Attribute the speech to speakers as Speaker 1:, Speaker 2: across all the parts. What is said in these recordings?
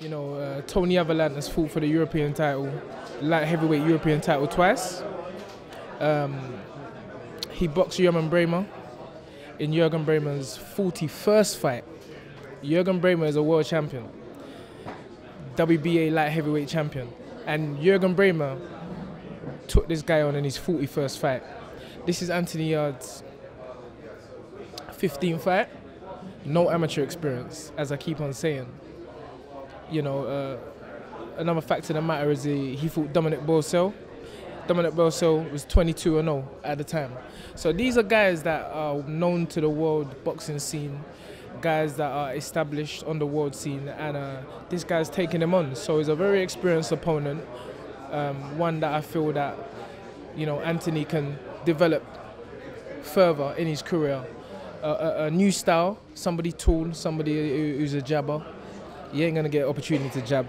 Speaker 1: You know, Tony Ajayi has fought for the European title, light heavyweight European title twice. He boxed Jürgen Bremer in Jürgen Bremer's 41st fight. Jürgen Bremer is a world champion, WBA light heavyweight champion. And Jürgen Bremer took this guy on in his 41st fight. This is Anthony Yarde's 15th fight. No amateur experience, as I keep on saying. You know, another fact of the matter is he fought Dominic Breazeale. Dominic Breazeale was 22-0 at the time. So these are guys that are known to the world boxing scene, guys that are established on the world scene, and this guy's taking them on. So he's a very experienced opponent, one that I feel that, you know, Anthony can develop further in his career. A new style, somebody tall, somebody who's a jabber. You ain't gonna get an opportunity to jab.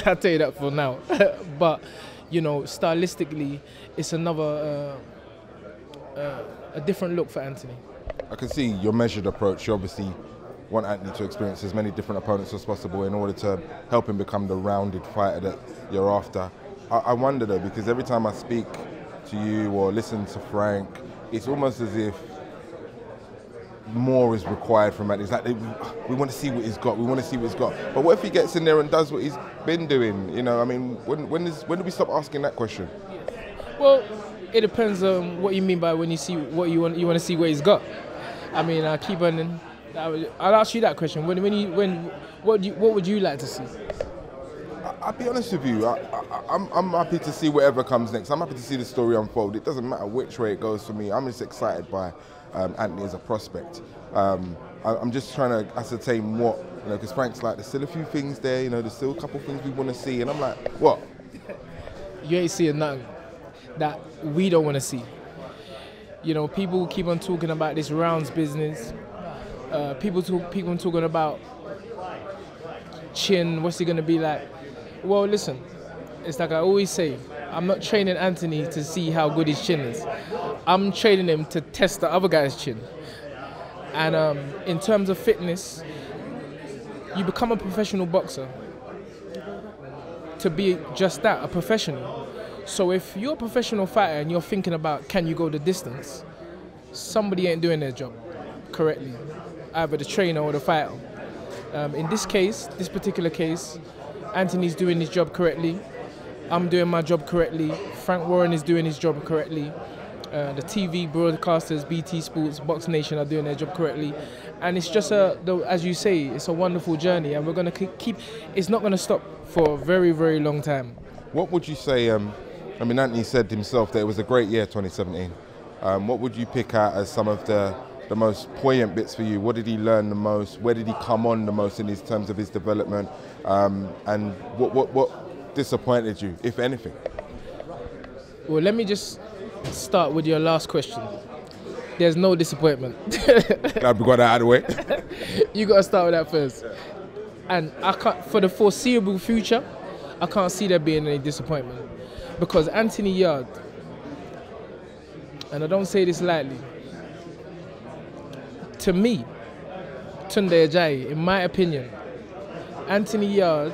Speaker 1: I'll tell you that for now. But, you know, stylistically, it's another, a different look for Anthony.
Speaker 2: I can see your measured approach. You obviously want Anthony to experience as many different opponents as possible in order to help him become the rounded fighter that you're after. I wonder though, because every time I speak to you or listen to Frank, it's almost as if more is required from Anthony. It's like we want to see what he's got. We want to see what he's got. But what if he gets in there and does what he's been doing? You know, I mean, when do we stop asking that question? Well,
Speaker 1: it depends on what you mean by when you see what you want. You want to see what he's got. I mean, I keep on. I'll ask you that question. What would you like to see?
Speaker 2: I'll be honest with you. I'm happy to see whatever comes next. I'm happy to see the story unfold. It doesn't matter which way it goes for me. I'm just excited by Anthony as a prospect. I'm just trying to ascertain what, you know, because Frank's like, there's still a few things there, you know, there's still a couple things we want to see, and I'm like, what?
Speaker 1: You ain't seeing nothing that we don't want to see. You know, people keep on talking about this rounds business. People talking about chin, what's he going to be like? Well, listen, it's like I always say, I'm not training Anthony to see how good his chin is. I'm training him to test the other guy's chin. And in terms of fitness, you become a professional boxer to be just that, a professional. So if you're a professional fighter and you're thinking about can you go the distance, somebody ain't doing their job correctly, either the trainer or the fighter. In this case, this particular case, Anthony's doing his job correctly. I'm doing my job correctly. Frank Warren is doing his job correctly. The TV broadcasters, BT Sports, Box Nation are doing their job correctly. And it's just, as you say, it's a wonderful journey, and we're going to keep, it's not going to stop for a very, very long time.
Speaker 2: What would you say, I mean, Anthony said himself that it was a great year, 2017. What would you pick out as some of the most poignant bits for you? What did he learn the most? Where did he come on the most in his terms of his development? And what disappointed you, if anything?
Speaker 1: Well, let me just start with your last question. There's no disappointment.
Speaker 2: Glad we got that out of the way.
Speaker 1: You got to start with that first. And I can't, for the foreseeable future, I can't see there being any disappointment. Because Anthony Yarde, and I don't say this lightly, to me, Tunde Ajayi, in my opinion, Anthony Yarde,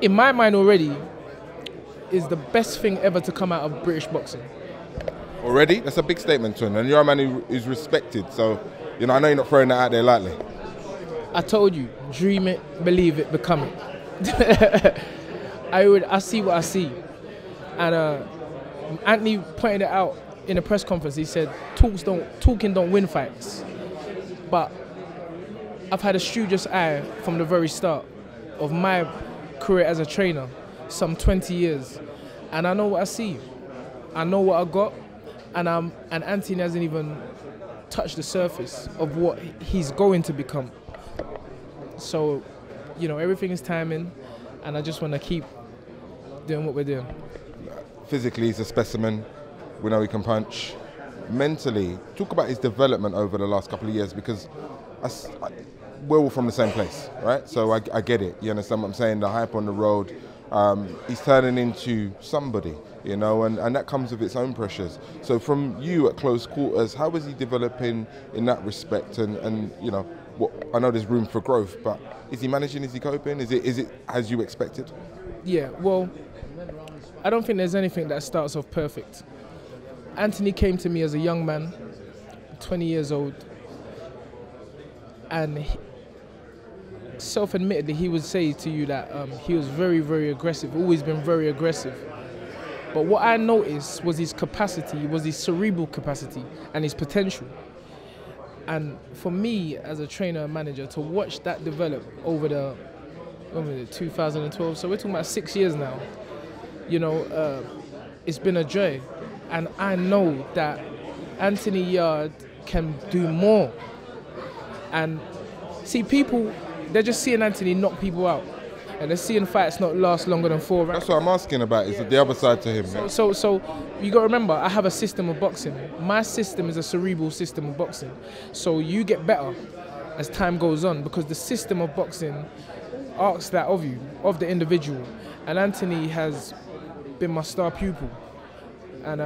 Speaker 1: in my mind already, is the best thing ever to come out of British boxing.
Speaker 2: Already? That's a big statement, Tunde, and you're a man who's respected, so, you know, I know you're not throwing that out there lightly.
Speaker 1: I told you, dream it, believe it, become it. I see what I see. And Anthony pointed it out in a press conference. He said, talking don't win fights. But I've had a studious eye from the very start of my career as a trainer, some 20 years. And I know what I see. I know what I got. And Anthony hasn't even touched the surface of what he's going to become. So, you know, everything is timing, and I just want to keep doing what we're doing.
Speaker 2: Physically, he's a specimen. We know he can punch. Mentally, talk about his development over the last couple of years, because we're all from the same place, right? So I get it. You understand what I'm saying? The hype on the road he's turning into somebody, you know, and that comes with its own pressures. So from you at close quarters, how is he developing in that respect? And you know, I know there's room for growth, but is he managing? Is he coping? Is it as you expected?
Speaker 1: Yeah, well, I don't think there's anything that starts off perfect. Anthony came to me as a young man, 20 years old, and self-admittedly, he would say to you that he was very, very aggressive, always been very aggressive. But what I noticed was his capacity, was his cerebral capacity and his potential. And for me, as a trainer and manager, to watch that develop over the 2012, so we're talking about 6 years now, you know, it's been a joy. And I know that Anthony Yarde can do more. And see, people, they're just seeing Anthony knock people out. And they're seeing fights not last longer than 4 rounds.
Speaker 2: That's what I'm asking about, is the other side to him.
Speaker 1: So you got to remember, I have a system of boxing. My system is a cerebral system of boxing. So you get better as time goes on, because the system of boxing asks that of you, of the individual. And Anthony has been my star pupil. And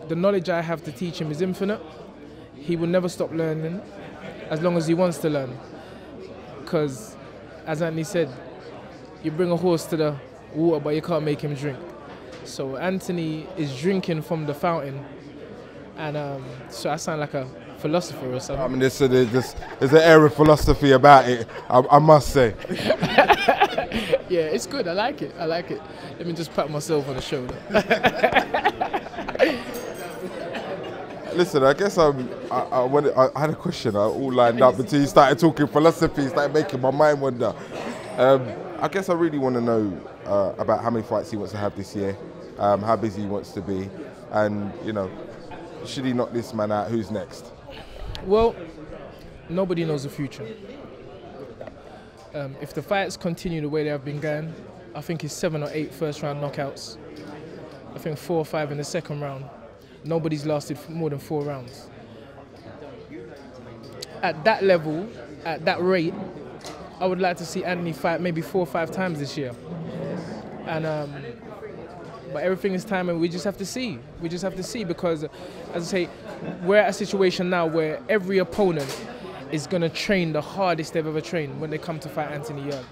Speaker 1: the knowledge I have to teach him is infinite. He will never stop learning as long as he wants to learn. Because, as Anthony said, you bring a horse to the water, but you can't make him drink. So Anthony is drinking from the fountain. And so I sound like a philosopher or something.
Speaker 2: I mean, there's an air of philosophy about it, I must say.
Speaker 1: Yeah, it's good. I like it. Let me just pat myself on the shoulder.
Speaker 2: Listen, I guess I had a question all lined up until you started talking philosophy, started making my mind wander. I guess I really want to know about how many fights he wants to have this year, how busy he wants to be, and, you know, should he knock this man out, who's next?
Speaker 1: Well, nobody knows the future. If the fights continue the way they have been going, I think it's 7 or 8 first-round knockouts. I think 4 or 5 in the second round. Nobody's lasted for more than 4 rounds. At that level, at that rate, I would like to see Anthony fight maybe 4 or 5 times this year. And but everything is time, and we just have to see. We just have to see, because, as I say, we're at a situation now where every opponent is going to train the hardest they've ever trained when they come to fight Anthony Yarde.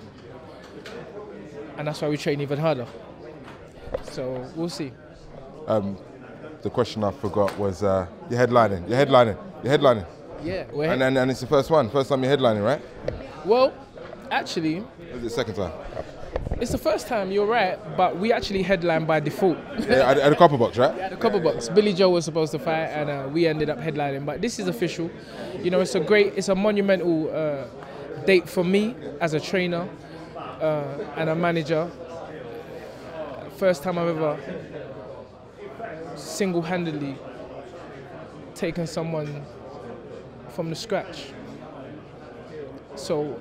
Speaker 1: And that's why we train even harder. So we'll see.
Speaker 2: The question I forgot was you're headlining.
Speaker 1: Yeah.
Speaker 2: And it's the first time you're headlining, right?
Speaker 1: Well, actually,
Speaker 2: Or is it the second time?
Speaker 1: it's the first time, you're right, but we actually headlined by default.
Speaker 2: Yeah, at the Copper Box, right?
Speaker 1: At the Copper Box. Billy Joe was supposed to fight, and we ended up headlining. But this is official. You know, it's a monumental date for me as a trainer and a manager. First time I've ever single-handedly taken someone from the scratch. So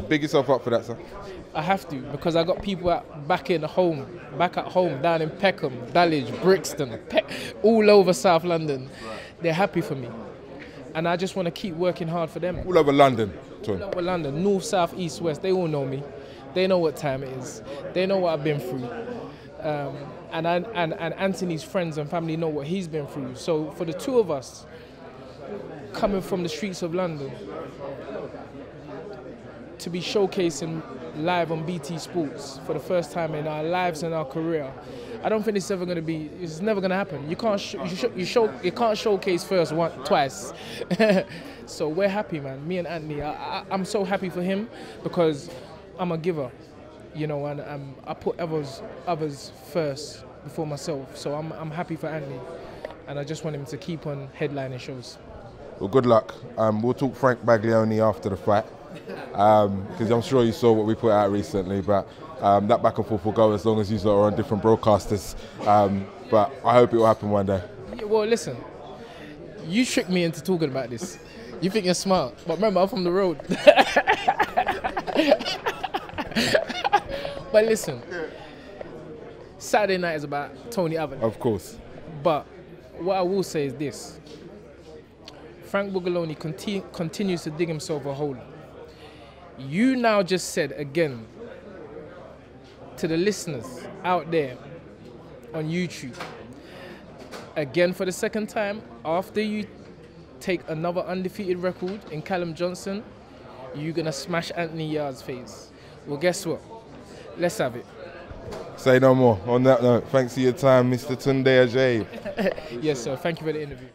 Speaker 2: Big yourself up for that, sir.
Speaker 1: I have to, because I got people back at home down in Peckham, Dulwich, Brixton, all over South London. They're happy for me, and I just want to keep working hard for them.
Speaker 2: All over London,
Speaker 1: All over London, north, south, east, west. They all know me. They know what time it is. They know what I've been through. And Anthony's friends and family know what he's been through. So for the two of us, coming from the streets of London, to be showcasing live on BT Sports for the first time in our lives and our career, I don't think it's never going to happen. You can't showcase first twice. So we're happy, man. Me and Anthony, I'm so happy for him, because I'm a giver, you know, and I put others first before myself. So I'm happy for Anthony, and I just want him to keep on headlining shows.
Speaker 2: Well, good luck. We'll talk Frank Baglioni after the fight, because I'm sure you saw what we put out recently, but that back and forth will go as long as you are on different broadcasters. But I hope it will happen one day.
Speaker 1: Yeah, well, listen, you tricked me into talking about this. You think you're smart, but remember, I'm from the road. But listen, Saturday night is about Tony Ajayi.
Speaker 2: Of course.
Speaker 1: But what I will say is this. Frank Baglioni continues to dig himself a hole. You now just said again to the listeners out there on YouTube, again for the second time, after you take another undefeated record in Callum Johnson, you're going to smash Anthony Yarde's face. Well, guess what? Let's have it.
Speaker 2: Say no more. On that note, thanks for your time, Mr. Tunde Ajayi.
Speaker 1: Yes, sir. Thank you for the interview.